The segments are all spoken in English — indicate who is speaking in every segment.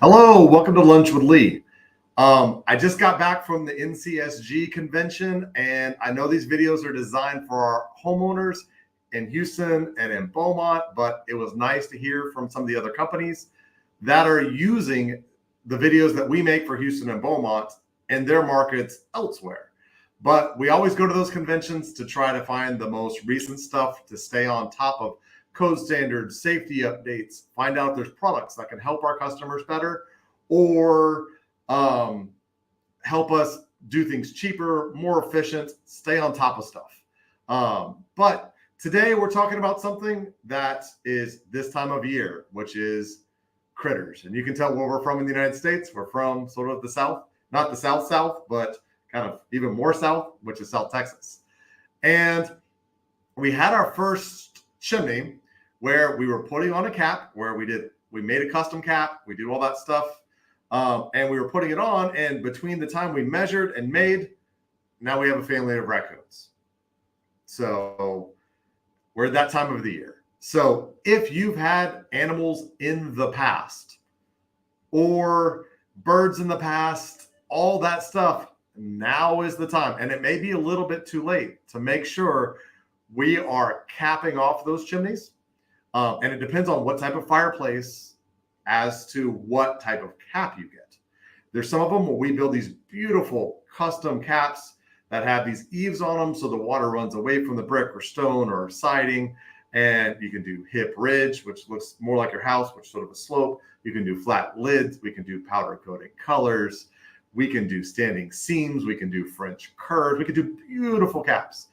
Speaker 1: Hello, welcome to Lunch with Lee. I just got back from the NCSG convention, and I know these videos are designed for our homeowners in Houston and in Beaumont, but it was nice to hear from some of the other companies that are using the videos that we make for Houston and Beaumont in their markets elsewhere. But we always go to those conventions to try to find the most recent stuff to stay on top of code standards, safety updates, find out if there's products that can help our customers better or help us do things cheaper, more efficient, stay on top of stuff. But today we're talking about something that is this time of year, which is critters. And you can tell where we're from in the United States. We're from sort of the South, not the South, but kind of even more South, which is South Texas. And we had our first chimney where we were putting on a cap where we made a custom cap. We did all that stuff. And we were putting it on. And between the time we measured and made, now we have a family of raccoons. So we're at that time of the year. So if you've had animals in the past or birds in the past, all that stuff, now is the time. And it may be a little bit too late to make sure we are capping off those chimneys. And it depends on what type of fireplace as to what type of cap you get. There's some of them where we build these beautiful custom caps that have these eaves on them so the water runs away from the brick or stone or siding. And you can do hip ridge, which looks more like your house, which is sort of a slope. You can do flat lids. We can do powder coated colors. We can do standing seams. We can do French curves. We can do beautiful caps.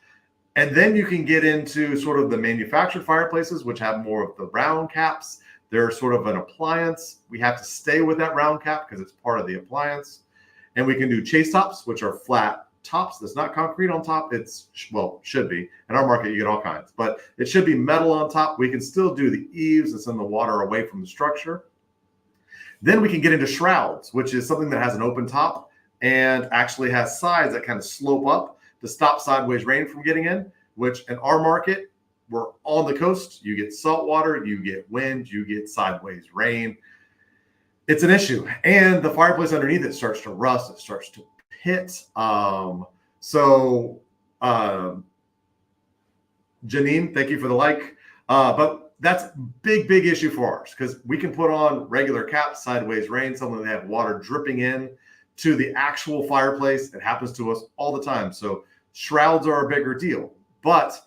Speaker 1: And then you can get into sort of the manufactured fireplaces, which have more of the round caps. They're sort of an appliance. We have to stay with that round cap because it's part of the appliance. And we can do chase tops, which are flat tops. There's not concrete on top. It's, well, should be. In our market, you get all kinds. But it should be metal on top. We can still do the eaves and send the water away from the structure. Then we can get into shrouds, which is something that has an open top and actually has sides that kind of slope up to stop sideways rain from getting in, which in our market, we're on the coast. You get salt water, you get wind, you get sideways rain. It's an issue. And the fireplace underneath it starts to rust. It starts to pit. Janine, thank you for the like. But that's a big issue for us because we can put on regular caps, sideways rain, something that have water dripping in to the actual fireplace. It happens to us all the time. So shrouds are a bigger deal. But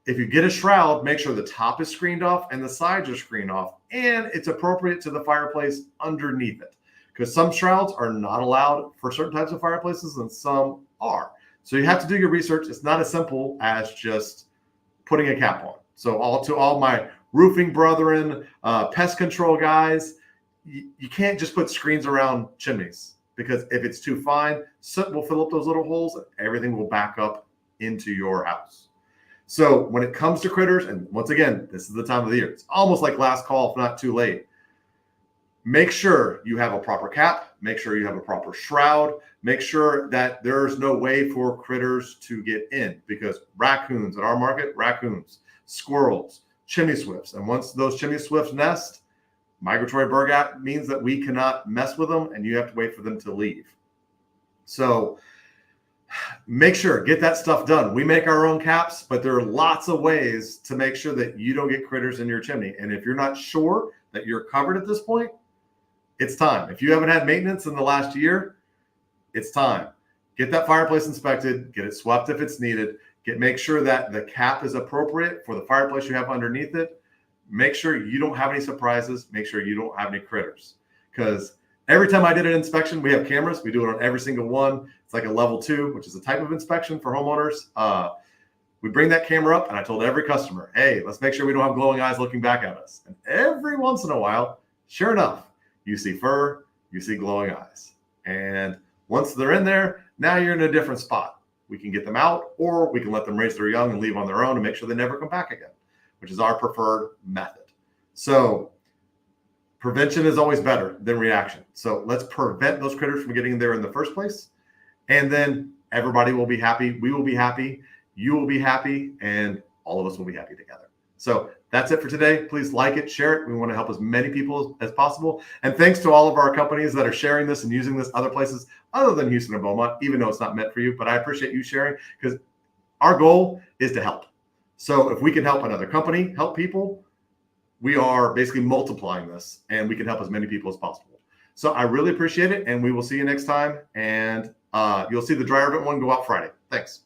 Speaker 1: if you get a shroud, make sure the top is screened off and the sides are screened off, and it's appropriate to the fireplace underneath it. Because some shrouds are not allowed for certain types of fireplaces and some are. So you have to do your research. It's not as simple as just putting a cap on. So all my roofing brethren, pest control guys, you can't just put screens around chimneys. Because if it's too fine, soot will fill up those little holes and everything will back up into your house. So when it comes to critters, and once again, this is the time of the year. It's almost like last call, if not too late. Make sure you have a proper cap. Make sure you have a proper shroud. Make sure that there's no way for critters to get in. Because raccoons in our market, raccoons, squirrels, chimney swifts. And once those chimney swifts nest, Migratory Bird Act means that we cannot mess with them and you have to wait for them to leave. So make sure, get that stuff done. We make our own caps, but there are lots of ways to make sure that you don't get critters in your chimney. And if you're not sure that you're covered at this point, it's time. If you haven't had maintenance in the last year, it's time. Get that fireplace inspected, get it swept if it's needed, make sure that the cap is appropriate for the fireplace you have underneath it. Make sure you don't have any surprises. Make sure you don't have any critters. Because every time I did an inspection, we have cameras. We do it on every single one. It's like a level 2, which is a type of inspection for homeowners. We bring that camera up, and I told every customer, hey, let's make sure we don't have glowing eyes looking back at us. And every once in a while, sure enough, you see fur, you see glowing eyes. And once they're in there, now you're in a different spot. We can get them out, or we can let them raise their young and leave on their own and make sure they never come back again, which is our preferred method. So prevention is always better than reaction. So let's prevent those critters from getting there in the first place. And then everybody will be happy. We will be happy. You will be happy. And all of us will be happy together. So that's it for today. Please like it, share it. We want to help as many people as possible. And thanks to all of our companies that are sharing this and using this other places other than Houston and Beaumont, even though it's not meant for you. But I appreciate you sharing, because our goal is to help. So if we can help another company help people, we are basically multiplying this, and we can help as many people as possible. So I really appreciate it, and we will see you next time. And you'll see the dryer vent one go out Friday. Thanks.